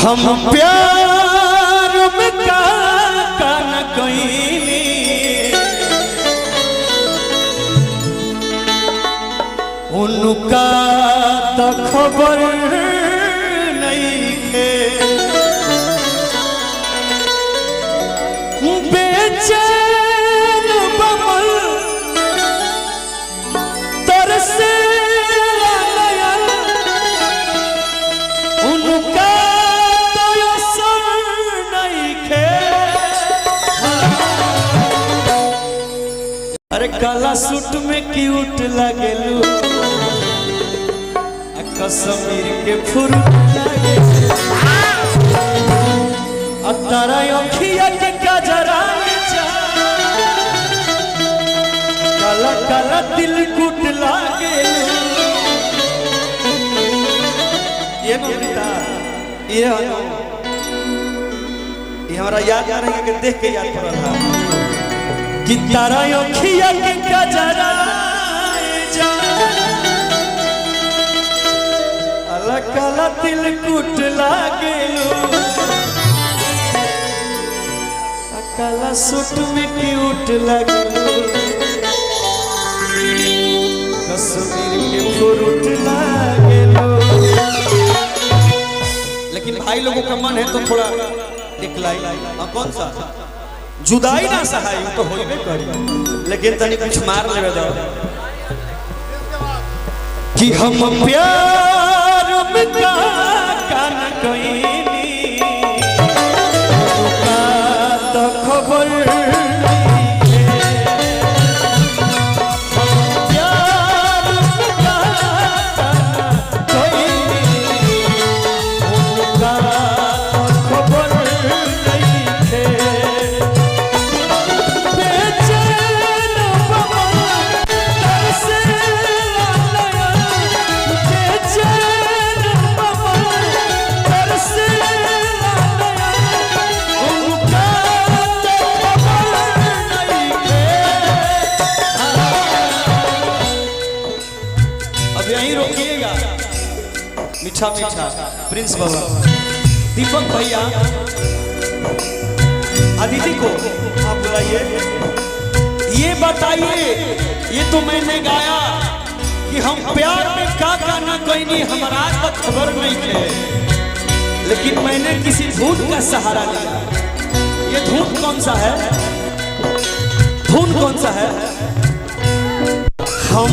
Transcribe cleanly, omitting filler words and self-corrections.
हम प्यार में का न कईनी उनका तो खबर नहीं है बेचैन बमल तरसे उनका तो असर नहीं है। अरे काला सूट में क्यूट लगेलू कश्मीर के फूल तारा अखिया के गजरा काला काला दिल कुट लागे ये नमिता ये हमारा याद आ रही है कि देख के याद पड़ रहा कि तारा अखिया के गजरा काला दिल कुट लागेलू काला सूट में क्यूट लगेलू कश्मीर के फ्रूट लागेलू। लेकिन भाई लोगों का मन है तो थोड़ा एक लाइन कौन सा जुदाई ना सहाय तो होइबे करी लेकिन तनी कुछ मार लेवे दो कि हम प्यार में का न कईनी उनका तो खबर नहीं है। हम प्यार में का न कईनी उनका तो खबर नहीं है। बेचैन बमल तरसे मीठा मीठा प्रिंस बाबा दीपक भैया अदिति को आप बुलाइए। ये बताइए ये तो मैंने गाया कि हम प्यार में का ना कईनी हमारा तो खबर नहीं है लेकिन मैंने किसी धुन का सहारा लिया। ये धुन कौन सा है धुन कौन सा है हम